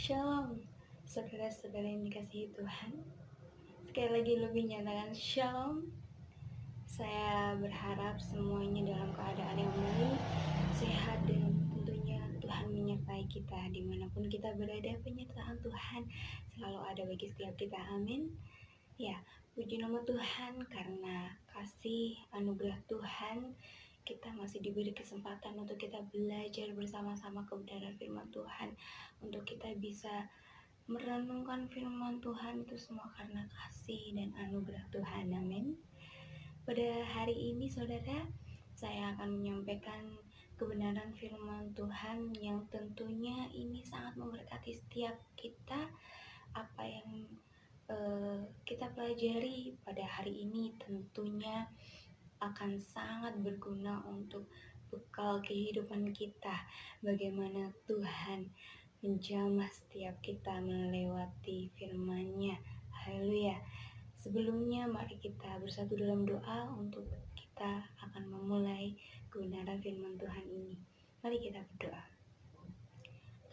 Shalom, saudara-saudara yang dikasihi Tuhan. Sekali lagi lebih nyatakan Shalom. Saya berharap semuanya dalam keadaan yang baik, sehat, dan tentunya Tuhan menyertai kita dimanapun kita berada. Penyertaan Tuhan selalu ada bagi setiap kita, amin. Ya, puji nama Tuhan karena kasih anugerah Tuhan kita masih diberi kesempatan untuk kita belajar bersama-sama kebenaran firman Tuhan, untuk kita bisa merenungkan firman Tuhan. Itu semua karena kasih dan anugerah Tuhan, amin. Pada hari ini saudara, saya akan menyampaikan kebenaran firman Tuhan yang tentunya ini sangat memberkati setiap kita. Apa yang kita pelajari pada hari ini tentunya akan sangat berguna untuk bekal kehidupan kita. Bagaimana Tuhan menjamah setiap kita melewati firman-Nya. Haleluya. Sebelumnya mari kita bersatu dalam doa untuk kita akan memulai kebenaran firman Tuhan ini. Mari kita berdoa.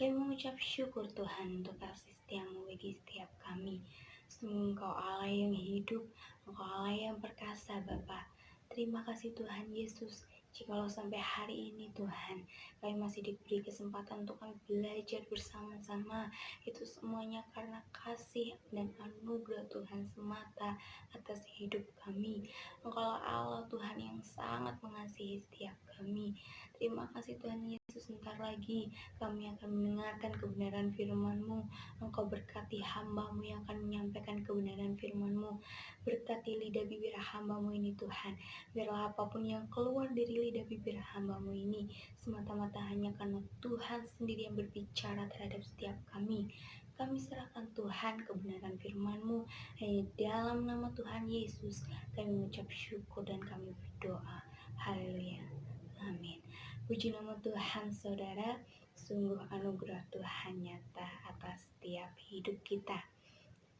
Kami mengucap syukur Tuhan untuk kasih setiamu bagi setiap kami. Sungguh Engkau Allah yang hidup, Engkau Allah yang perkasa Bapa. Terima kasih Tuhan Yesus, jikalau sampai hari ini Tuhan kami masih diberi kesempatan untuk kami belajar bersama-sama. Itu semuanya karena kasih dan anugerah Tuhan semata atas hidup kami. Engkau Allah Tuhan yang sangat mengasihi setiap kami. Terima kasih Tuhan Yesus, sebentar lagi kami akan mendengarkan kebenaran firman-Mu. Engkau berkati hamba-Mu yang akan menyampaikan kebenaran firman-Mu. Berkati lidah bibir hamba-Mu ini Tuhan. Biarlah apapun yang keluar dari lidah bibir hamba-Mu ini semata-mata hanya karena Tuhan sendiri yang berbicara terhadap setiap kami. Kami serahkan Tuhan kebenaran firman-Mu. Hanya dalam nama Tuhan Yesus kami mengucap syukur dan kami berdoa. Haleluya. Amin. Puji nama Tuhan saudara, sungguh anugerah Tuhan nyata atas setiap hidup kita.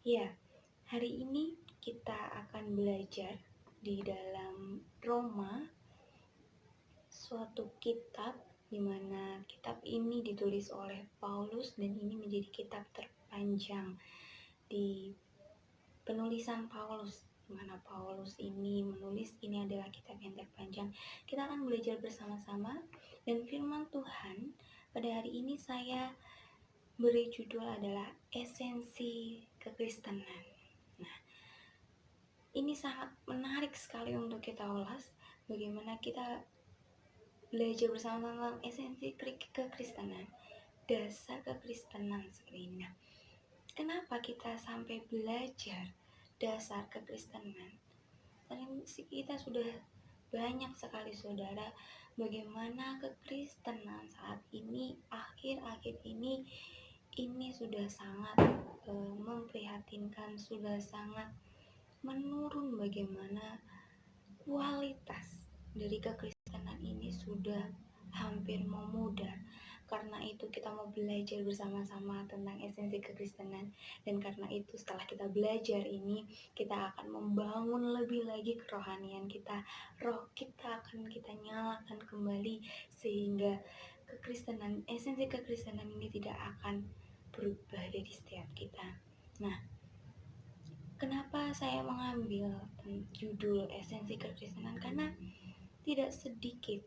Ya, hari ini kita akan belajar di dalam Roma, suatu kitab di mana kitab ini ditulis oleh Paulus dan ini menjadi kitab terpanjang di penulisan Paulus. Di mana Paulus ini menulis, ini adalah kitab yang terpanjang. Kita akan belajar bersama-sama dan firman Tuhan pada hari ini saya beri judul adalah esensi kekristenan. Nah, ini sangat menarik sekali untuk kita ulas, bagaimana kita belajar bersama-sama tentang esensi kekristenan, dasar kekristenan seperti ini. Nah, kenapa kita sampai belajar dasar kekristenan? Kita sudah banyak sekali saudara bagaimana kekristenan saat ini, akhir-akhir ini sudah sangat memprihatinkan, sudah sangat menurun. Bagaimana kualitas dari kekristenan ini sudah hampir memudar. Karena itu kita mau belajar bersama-sama tentang esensi kekristenan. Dan karena itu setelah kita belajar ini, kita akan membangun lebih lagi kerohanian kita. Roh kita akan kita nyalakan kembali sehingga kekristenan, esensi kekristenan ini tidak akan berubah dari setiap kita. Nah, kenapa saya mengambil judul esensi kekristenan? Karena tidak sedikit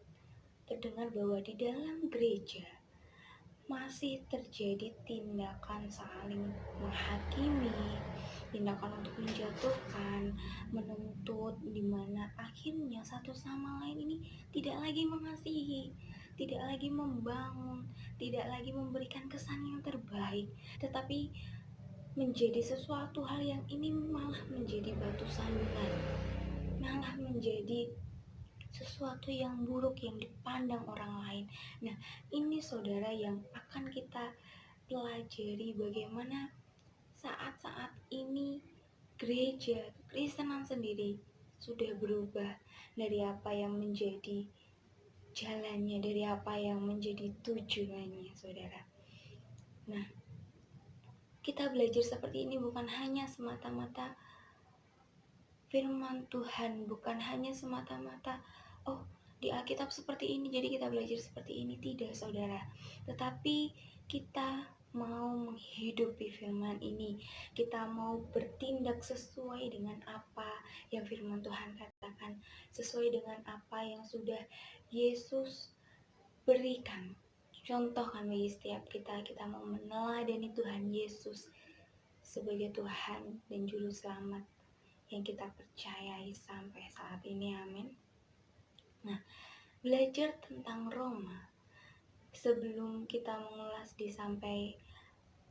terdengar bahwa di dalam gereja masih terjadi tindakan saling menghakimi, tindakan untuk menjatuhkan, menuntut, di mana akhirnya satu sama lain ini tidak lagi mengasihi, tidak lagi membangun, tidak lagi memberikan kesan yang terbaik, tetapi menjadi sesuatu hal yang ini malah menjadi batu sandungan, malah menjadi sesuatu yang buruk yang dipandang orang lain. Nah, ini saudara yang akan kita pelajari bagaimana saat-saat ini gereja Kristenan sendiri sudah berubah dari apa yang menjadi jalannya, dari apa yang menjadi tujuannya, saudara. Nah, kita belajar seperti ini bukan hanya semata-mata firman Tuhan, bukan hanya semata-mata di Alkitab seperti ini jadi kita belajar seperti ini, tidak saudara. Tetapi kita mau menghidupi firman ini, kita mau bertindak sesuai dengan apa yang firman Tuhan katakan, sesuai dengan apa yang sudah Yesus berikan. Contohkan bagi setiap kita, kita mau meneladani Tuhan Yesus sebagai Tuhan dan Juru Selamat yang kita percayai sampai saat ini. Amin. Nah, belajar tentang Roma, sebelum kita mengulas di sampai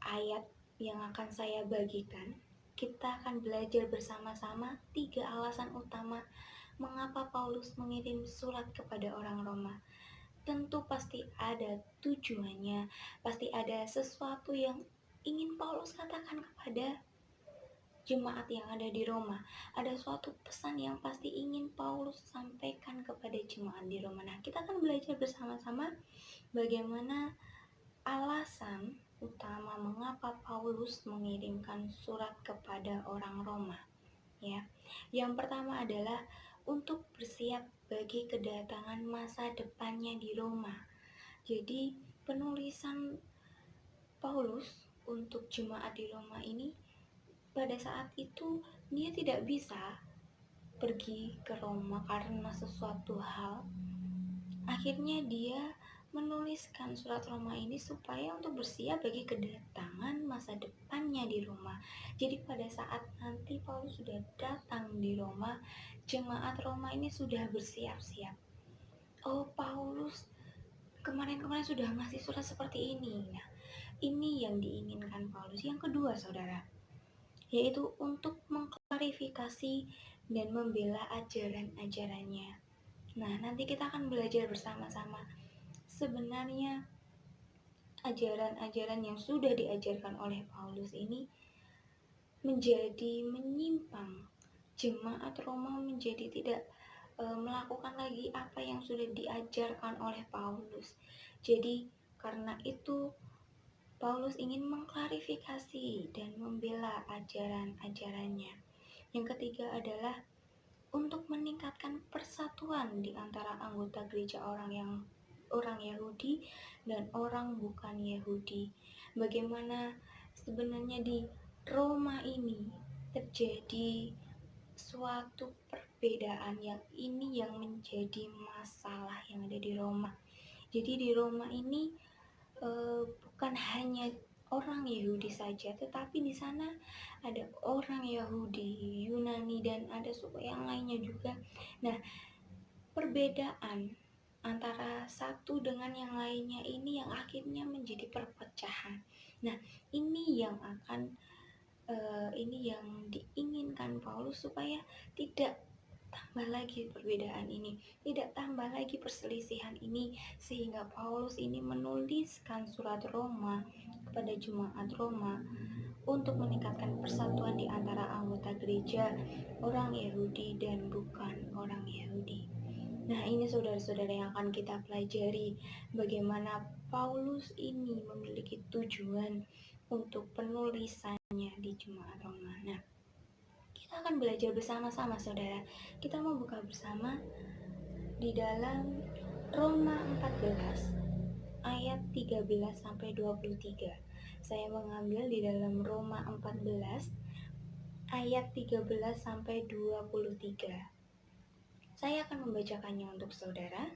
ayat yang akan saya bagikan, kita akan belajar bersama-sama 3 alasan utama mengapa Paulus mengirim surat kepada orang Roma. Tentu pasti ada tujuannya, pasti ada sesuatu yang ingin Paulus katakan kepada jemaat yang ada di Roma. Ada suatu pesan yang pasti ingin Paulus sampaikan kepada jemaat di Roma. Nah, kita akan belajar bersama-sama bagaimana alasan utama mengapa Paulus mengirimkan surat kepada orang Roma. Ya, yang pertama adalah untuk bersiap bagi kedatangan masa depannya di Roma. Jadi, penulisan Paulus untuk jemaat di Roma ini pada saat itu dia tidak bisa pergi ke Roma karena sesuatu hal. Akhirnya dia menuliskan surat Roma ini supaya untuk bersiap bagi kedatangan masa depannya di Roma. Jadi pada saat nanti Paulus sudah datang di Roma, jemaat Roma ini sudah bersiap-siap. Oh, Paulus kemarin-kemarin sudah ngasih surat seperti ini. Nah, ini yang diinginkan Paulus. Yang kedua, saudara, yaitu untuk mengklarifikasi dan membela ajaran-ajarannya. Nah, nanti kita akan belajar bersama-sama sebenarnya ajaran-ajaran yang sudah diajarkan oleh Paulus ini menjadi menyimpang. Jemaat Roma menjadi tidak melakukan lagi apa yang sudah diajarkan oleh Paulus. Jadi karena itu Paulus ingin mengklarifikasi dan membela ajaran-ajarannya. Yang ketiga adalah untuk meningkatkan persatuan di antara anggota gereja orang Yahudi dan orang bukan Yahudi. Bagaimana sebenarnya di Roma ini terjadi suatu perbedaan yang menjadi masalah yang ada di Roma. Jadi di Roma ini bukan hanya orang Yahudi saja, tetapi di sana ada orang Yahudi, Yunani, dan ada suku yang lainnya juga. Nah, perbedaan antara satu dengan yang lainnya ini yang akhirnya menjadi perpecahan. Nah, ini yang diinginkan Paulus supaya tidak tambah lagi perbedaan ini, tidak tambah lagi perselisihan ini, sehingga Paulus ini menuliskan surat Roma kepada jemaat Roma untuk meningkatkan persatuan di antara anggota gereja orang Yahudi dan bukan orang Yahudi. Nah, ini saudara-saudara yang akan kita pelajari bagaimana Paulus ini memiliki tujuan untuk penulisannya di jemaat Roma. Nah, kita akan belajar bersama-sama, saudara. Kita mau buka bersama di dalam Roma 14 ayat 13 sampai 23. Saya mengambil di dalam Roma 14 ayat 13 sampai 23. Saya akan membacakannya untuk saudara.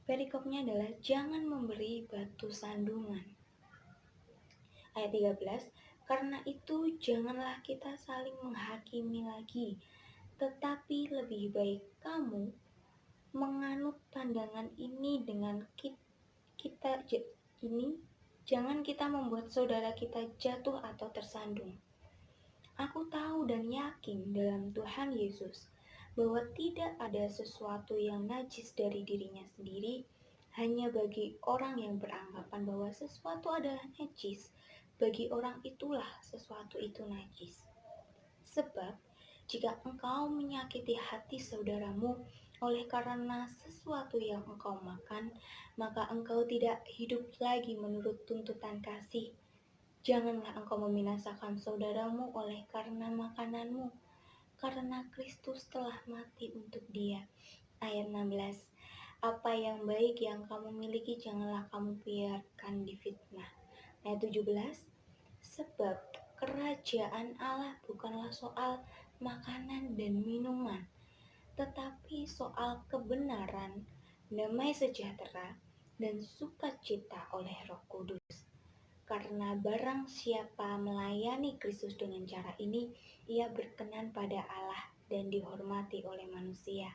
Perikopnya adalah jangan memberi batu sandungan. Ayat 13, karena itu janganlah kita saling menghakimi lagi, tetapi lebih baik kamu menganut pandangan ini dengan kita ini, jangan kita membuat saudara kita jatuh atau tersandung. Aku tahu dan yakin dalam Tuhan Yesus bahwa tidak ada sesuatu yang najis dari dirinya sendiri, hanya bagi orang yang beranggapan bahwa sesuatu adalah najis, bagi orang itulah sesuatu itu najis. Sebab jika engkau menyakiti hati saudaramu oleh karena sesuatu yang engkau makan, maka engkau tidak hidup lagi menurut tuntutan kasih. Janganlah engkau membinasakan saudaramu oleh karena makananmu, karena Kristus telah mati untuk dia. Ayat 16, apa yang baik yang kamu miliki janganlah kamu biarkan difitnah. Ayat 17, sebab kerajaan Allah bukanlah soal makanan dan minuman, tetapi soal kebenaran, damai sejahtera, dan sukacita oleh Roh Kudus. Karena barang siapa melayani Kristus dengan cara ini, ia berkenan pada Allah dan dihormati oleh manusia.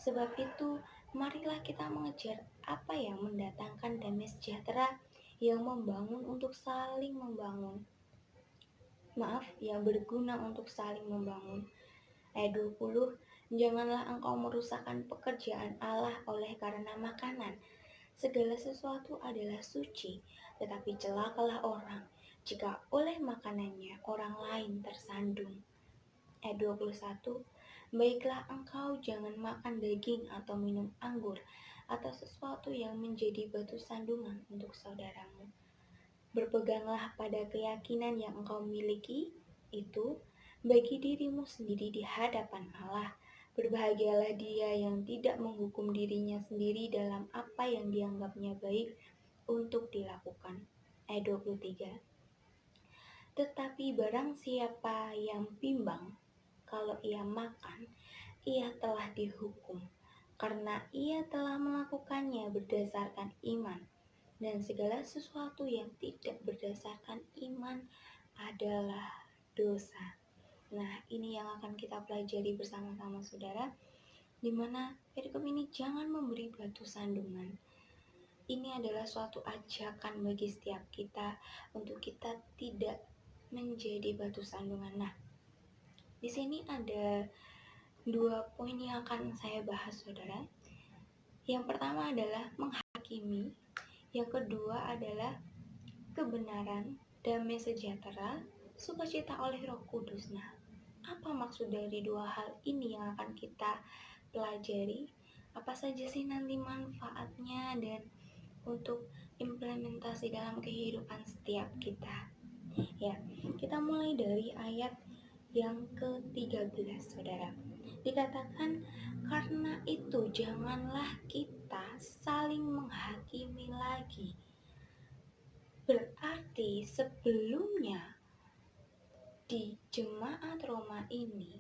Sebab itu, marilah kita mengejar apa yang mendatangkan damai sejahtera, yang membangun untuk saling membangun. Yang berguna untuk saling membangun. Ayat 20, janganlah engkau merusakkan pekerjaan Allah oleh karena makanan. Segala sesuatu adalah suci, tetapi celakalah orang jika oleh makanannya orang lain tersandung. Ayat 21, baiklah engkau jangan makan daging atau minum anggur atau sesuatu yang menjadi batu sandungan untuk saudaramu. Berpeganglah pada keyakinan yang engkau miliki itu bagi dirimu sendiri di hadapan Allah. Berbahagialah dia yang tidak menghukum dirinya sendiri dalam apa yang dianggapnya baik untuk dilakukan. Ayat 23. Tetapi barang siapa yang bimbang, kalau ia makan, ia telah dihukum, karena ia telah melakukannya berdasarkan iman. Dan segala sesuatu yang tidak berdasarkan iman adalah dosa. Nah, ini yang akan kita pelajari bersama-sama saudara, di mana perikop ini jangan memberi batu sandungan. Ini adalah suatu ajakan bagi setiap kita untuk kita tidak menjadi batu sandungan. Nah, di sini ada 2 poin yang akan saya bahas saudara. Yang pertama adalah menghakimi, yang kedua adalah kebenaran, damai sejahtera, sukacita oleh Roh Kudus. Nah, apa maksud dari 2 hal ini yang akan kita pelajari? Apa saja sih nanti manfaatnya dan untuk implementasi dalam kehidupan setiap kita? Ya, kita mulai dari ayat yang ke-13, saudara. Dikatakan, karena itu janganlah kita saling menghakimi lagi. Berarti sebelumnya di jemaat Roma ini,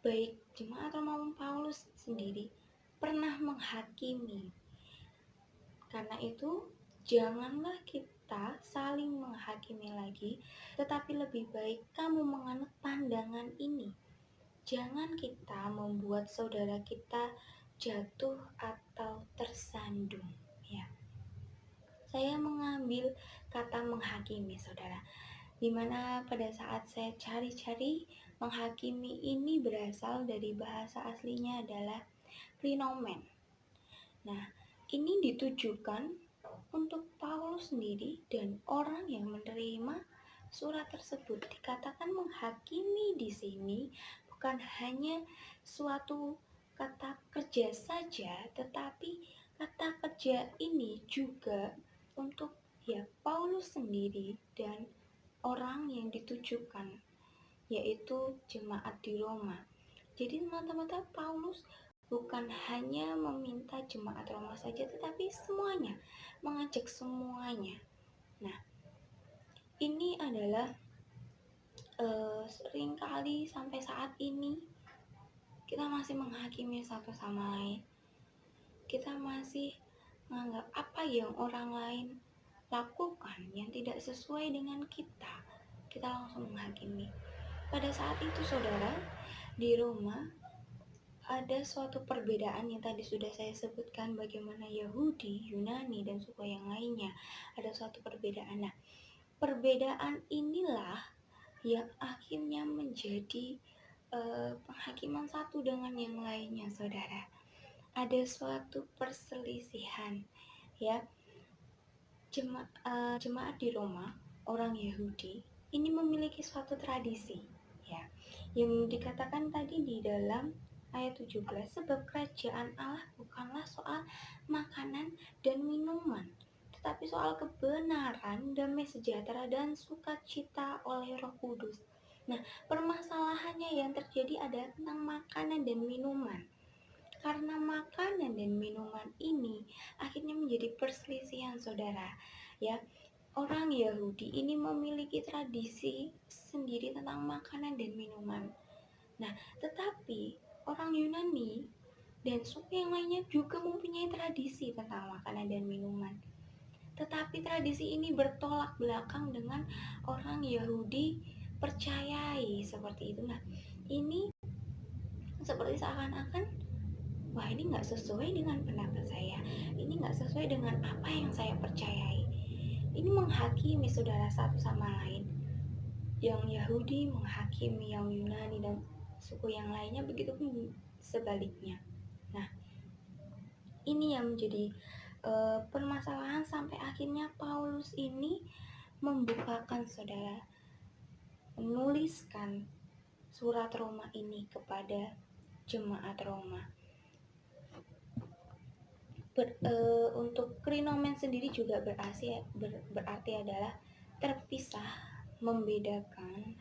baik jemaat Roma maupun Paulus sendiri pernah menghakimi. Karena itu janganlah kita saling menghakimi lagi, tetapi lebih baik kamu menganut pandangan ini. Jangan kita membuat saudara kita jatuh atau tersandung. Ya. Saya mengambil kata menghakimi saudara, dimana pada saat saya cari-cari, menghakimi ini berasal dari bahasa aslinya adalah krinomen. Nah, ini ditujukan untuk Paulus sendiri dan orang yang menerima surat tersebut. Dikatakan menghakimi di sini bukan hanya suatu kata kerja saja, tetapi kata kerja ini juga untuk Paulus sendiri dan orang yang ditujukan, yaitu jemaat di Roma. Jadi teman-teman, Paulus bukan hanya meminta jemaat Roma saja, tetapi semuanya, mengajak semuanya. Nah, ini adalah seringkali sampai saat ini kita masih menghakimi satu sama lain. Kita masih menganggap apa yang orang lain lakukan yang tidak sesuai dengan kita langsung menghakimi. Pada saat itu saudara, di Roma ada suatu perbedaan yang tadi sudah saya sebutkan, bagaimana Yahudi, Yunani, dan suku yang lainnya. Ada suatu perbedaan. Nah, perbedaan inilah yang akhirnya menjadi penghakiman satu dengan yang lainnya saudara. Ada suatu perselisihan, ya. Jemaat di Roma, orang Yahudi, ini memiliki suatu tradisi, ya, yang dikatakan tadi di dalam ayat 17, sebab kerajaan Allah bukanlah soal makanan dan minuman, tetapi soal kebenaran, damai sejahtera, dan sukacita oleh Roh Kudus. Nah, permasalahannya yang terjadi adalah tentang makanan dan minuman. Karena makanan dan minuman ini akhirnya menjadi perselisihan saudara. ya. Orang Yahudi ini memiliki tradisi sendiri tentang makanan dan minuman. Nah, tetapi orang Yunani dan suku yang lainnya juga mempunyai tradisi tentang makanan dan minuman. Tetapi tradisi ini bertolak belakang dengan orang Yahudi percayai seperti itu. Nah, ini seperti seakan-akan, wah ini nggak sesuai dengan pendapat saya, ini nggak sesuai dengan apa yang saya percayai. Ini menghakimi saudara satu sama lain. Yang Yahudi menghakimi yang Yunani dan suku yang lainnya, begitu pun sebaliknya. Nah, ini yang menjadi permasalahan sampai akhirnya Paulus ini membukakan saudara, menuliskan surat Roma ini kepada jemaat Roma. Untuk krinomen sendiri juga berarti adalah terpisah, membedakan,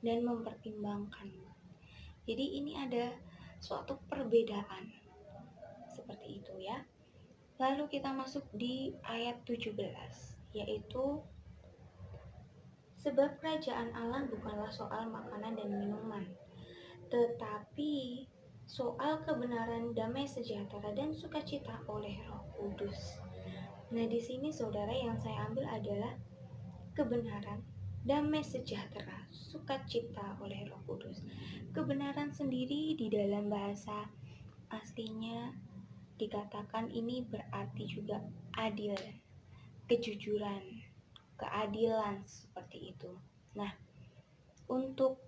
dan mempertimbangkan. Jadi ini ada suatu perbedaan seperti itu ya. Lalu kita masuk di ayat 17, yaitu sebab kerajaan Allah bukanlah soal makanan dan minuman, tetapi soal kebenaran, damai sejahtera, dan sukacita oleh Roh Kudus. Nah, di sini saudara yang saya ambil adalah kebenaran, damai sejahtera, sukacita oleh Roh Kudus. Kebenaran sendiri di dalam bahasa aslinya dikatakan ini berarti juga adil, kejujuran, keadilan seperti itu. Nah, untuk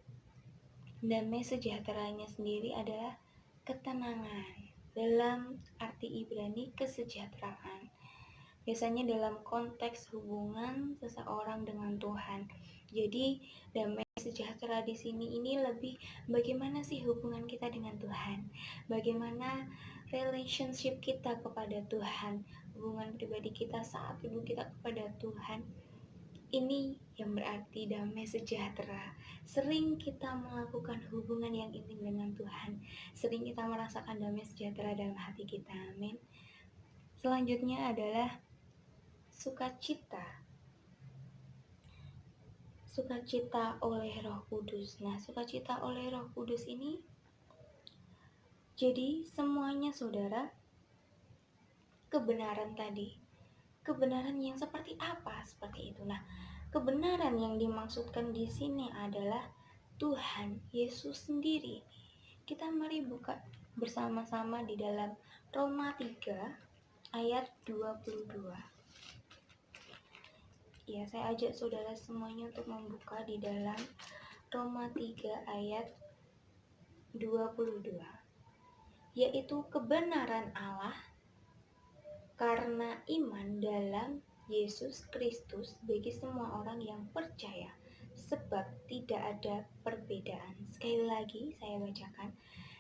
damai sejahteranya sendiri adalah ketenangan. Dalam arti Ibrani, kesejahteraan. Biasanya dalam konteks hubungan seseorang dengan Tuhan. Jadi, damai sejahtera di sini ini lebih bagaimana sih hubungan kita dengan Tuhan? Bagaimana relationship kita kepada Tuhan, hubungan pribadi kita saat hidup kita kepada Tuhan. Ini yang berarti damai sejahtera. Sering kita melakukan hubungan yang intim dengan Tuhan, sering kita merasakan damai sejahtera dalam hati kita. Amin. Selanjutnya adalah sukacita. Sukacita oleh Roh Kudus. Nah, sukacita oleh Roh Kudus ini jadi semuanya saudara, kebenaran tadi. Kebenaran yang seperti apa? Seperti itu. Nah, kebenaran yang dimaksudkan di sini adalah Tuhan Yesus sendiri. Kita mari buka bersama-sama di dalam Roma 3 ayat 22. Ya, saya ajak saudara semuanya untuk membuka di dalam Roma 3 ayat 22. Yaitu kebenaran Allah karena iman dalam Yesus Kristus bagi semua orang yang percaya, sebab tidak ada perbedaan. Sekali lagi saya bacakan,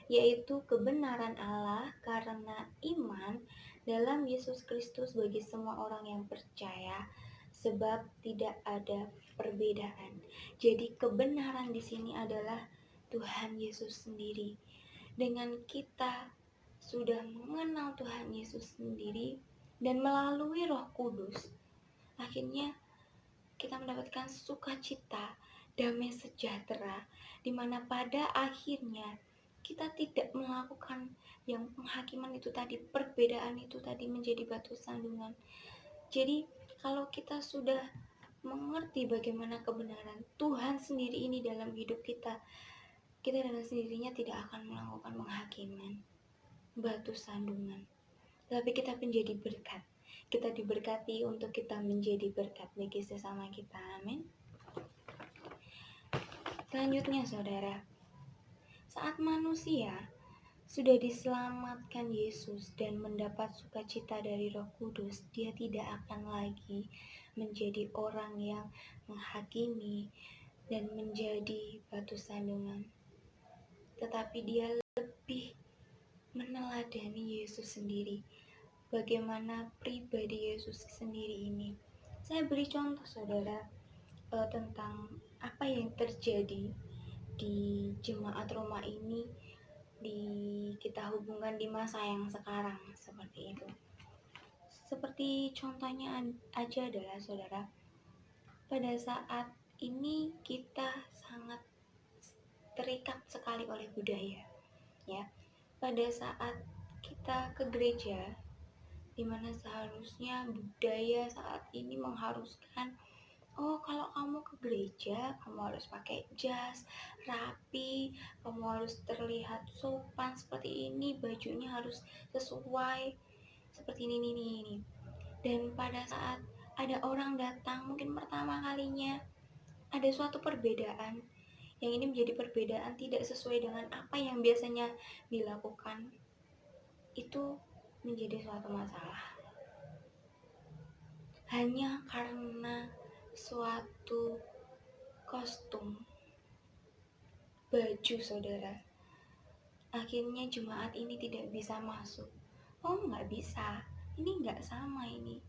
yaitu kebenaran Allah karena iman dalam Yesus Kristus bagi semua orang yang percaya, sebab tidak ada perbedaan. Jadi kebenaran di sini adalah Tuhan Yesus sendiri. Dengan kita sudah mengenal Tuhan Yesus sendiri dan melalui Roh Kudus, akhirnya kita mendapatkan sukacita, damai sejahtera, di mana pada akhirnya kita tidak melakukan yang penghakiman itu tadi, perbedaan itu tadi menjadi batu sandungan. Jadi kalau kita sudah mengerti bagaimana kebenaran Tuhan sendiri ini dalam hidup kita, kita dengan sendirinya tidak akan melakukan penghakiman, batu sandungan, tapi kita menjadi berkat. Kita diberkati untuk kita menjadi berkat bagi sesama kita. Amin. Selanjutnya saudara, saat manusia sudah diselamatkan Yesus dan mendapat sukacita dari Roh Kudus, dia tidak akan lagi menjadi orang yang menghakimi dan menjadi batu sandungan, tetapi dia lebih meneladani Yesus sendiri. Bagaimana pribadi Yesus sendiri ini. Saya beri contoh saudara tentang apa yang terjadi di jemaat Roma ini, kita hubungkan di masa yang sekarang seperti itu. Seperti contohnya aja adalah saudara, pada saat ini kita sangat terikat sekali oleh budaya, ya. Pada saat kita ke gereja, di mana seharusnya budaya saat ini mengharuskan, oh kalau kamu ke gereja, kamu harus pakai jas, rapi, kamu harus terlihat sopan seperti ini, bajunya harus sesuai seperti ini. Dan pada saat ada orang datang mungkin pertama kalinya, ada suatu perbedaan, yang ini menjadi perbedaan tidak sesuai dengan apa yang biasanya dilakukan, itu menjadi suatu masalah. Hanya karena suatu kostum, baju saudara, akhirnya jemaat ini tidak bisa masuk. Oh nggak bisa, ini nggak sama ini.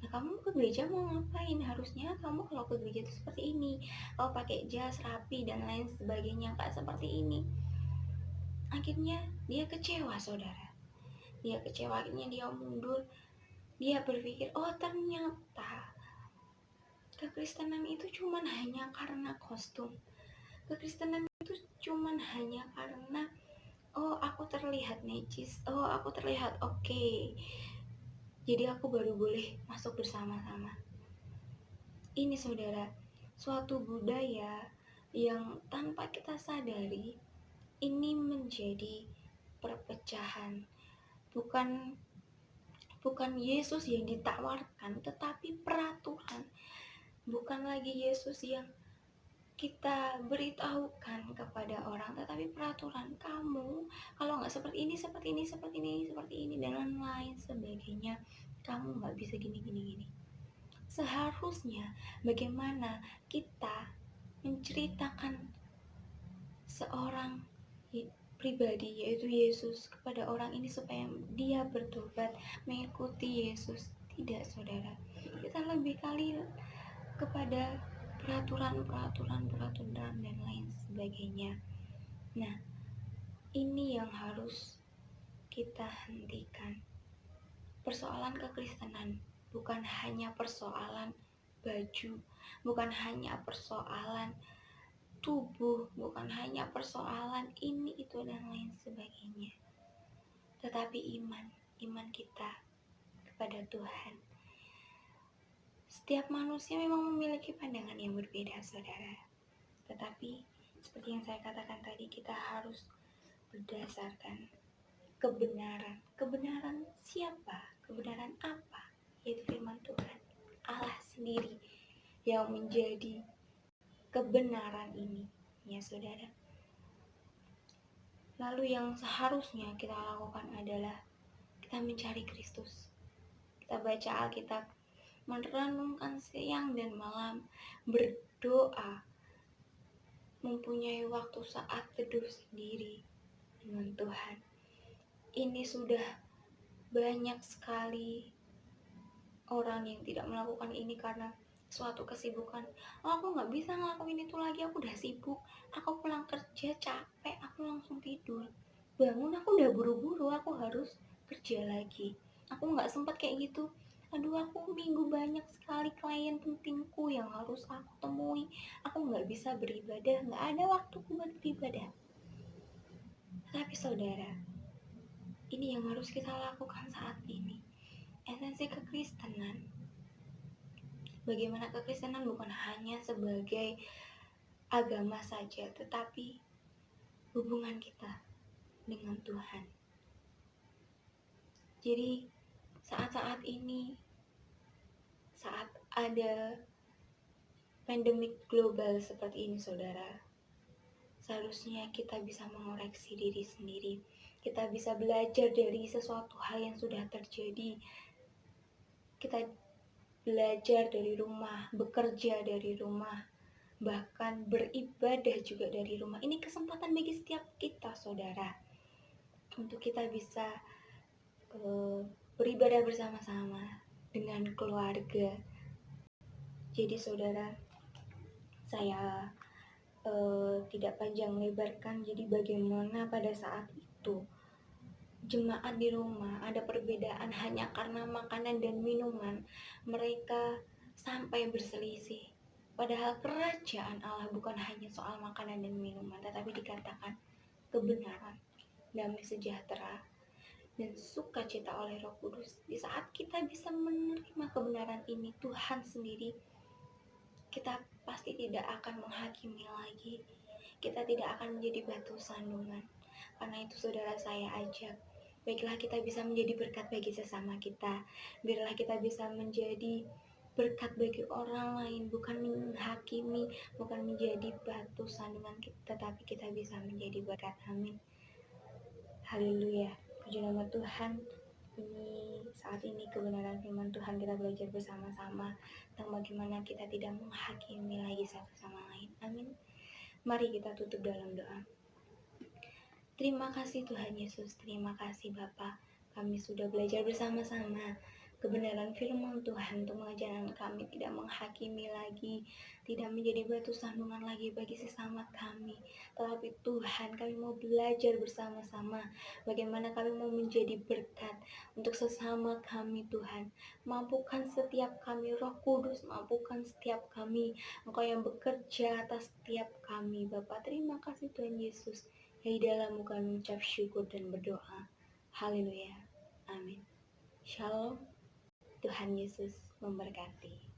Nah, kamu ke gereja mau ngapain? Harusnya kamu kalau ke gereja itu seperti ini, kau pakai jas rapi dan lain sebagainya, nggak seperti ini. Akhirnya dia kecewa saudara, dia kecewa, akhirnya dia mundur. Dia berpikir, oh ternyata kekristenan itu cuman hanya karena kostum, kekristenan itu cuman hanya karena, oh aku terlihat necis, oh aku terlihat oke, jadi aku baru boleh masuk bersama-sama. Ini saudara, suatu budaya yang tanpa kita sadari ini menjadi perpecahan. Bukan Yesus yang ditawarkan, tetapi peraturan. Bukan lagi Yesus yang kita beritahukan kepada orang, tetapi peraturan. Kamu kalau nggak seperti ini, dan lain sebagainya, kamu nggak bisa gini. Seharusnya bagaimana kita menceritakan seorang pribadi, yaitu Yesus, kepada orang ini supaya dia bertobat, mengikuti Yesus. Tidak saudara, kita lebih kali kepada peraturan dan lain sebagainya. Nah, ini yang harus kita hentikan. Persoalan kekristenan bukan hanya persoalan baju, bukan hanya persoalan tubuh, bukan hanya persoalan ini, itu, dan lain sebagainya. Tetapi iman kita kepada Tuhan. Setiap manusia memang memiliki pandangan yang berbeda, saudara. Tetapi seperti yang saya katakan tadi, kita harus berdasarkan kebenaran. Kebenaran siapa? Kebenaran apa? Yaitu firman Tuhan. Allah sendiri yang menjadi kebenaran ini, ya saudara. Lalu yang seharusnya kita lakukan adalah kita mencari Kristus. Kita baca Alkitab, merenungkan siang dan malam, berdoa, mempunyai waktu saat teduh sendiri dengan Tuhan. Ini sudah banyak sekali orang yang tidak melakukan ini karena suatu kesibukan. Oh, aku nggak bisa ngelakuin itu lagi, aku udah sibuk, aku pulang kerja capek, aku langsung tidur. Bangun aku udah buru-buru, aku harus kerja lagi. Aku nggak sempat kayak gitu. Aduh, aku minggu banyak sekali klien pentingku yang harus aku temui. Aku nggak bisa beribadah, nggak ada waktuku buat beribadah. Tapi saudara, ini yang harus kita lakukan saat ini. Esensi kekristenan. Bagaimana kekristenan bukan hanya sebagai agama saja, tetapi hubungan kita dengan Tuhan. Jadi saat-saat ini, saat ada pandemik global seperti ini saudara, seharusnya kita bisa mengoreksi diri sendiri. Kita bisa belajar dari sesuatu hal yang sudah terjadi. Kita belajar dari rumah, bekerja dari rumah, bahkan beribadah juga dari rumah. Ini kesempatan bagi setiap kita saudara, untuk kita bisa beribadah bersama-sama dengan keluarga. Jadi saudara, saya tidak panjang lebarkan. Jadi bagaimana pada saat itu jemaat di rumah ada perbedaan hanya karena makanan dan minuman, mereka sampai berselisih. Padahal kerajaan Allah bukan hanya soal makanan dan minuman, tetapi dikatakan kebenaran, damai sejahtera, dan sukacita oleh Roh Kudus. Di saat kita bisa menerima kebenaran ini, Tuhan sendiri, kita pasti tidak akan menghakimi lagi. Kita tidak akan menjadi batu sandungan. Karena itu saudara saya ajak, baiklah kita bisa menjadi berkat bagi sesama kita. Biarlah kita bisa menjadi berkat bagi orang lain, bukan menghakimi, bukan menjadi batu sandungan kita, tetapi kita bisa menjadi berkat. Amin. Haleluya. Puji nama Tuhan. Saat ini kebenaran firman Tuhan kita belajar bersama-sama tentang bagaimana kita tidak menghakimi lagi satu sama lain. Amin. Mari kita tutup dalam doa. Terima kasih Tuhan Yesus, terima kasih Bapa. Kami sudah belajar bersama-sama kebenaran firman Tuhan untuk mengajarkan kami tidak menghakimi lagi, tidak menjadi batu sandungan lagi bagi sesama kami. Tetapi Tuhan, kami mau belajar bersama-sama bagaimana kami mau menjadi berkat untuk sesama kami. Tuhan, mampukan setiap kami, Roh Kudus, mampukan setiap kami, Engkau yang bekerja atas setiap kami. Bapa, terima kasih Tuhan Yesus. Dari dalam kami mengucap syukur dan berdoa. Haleluya. Amin. Shalom. Tuhan Yesus memberkati.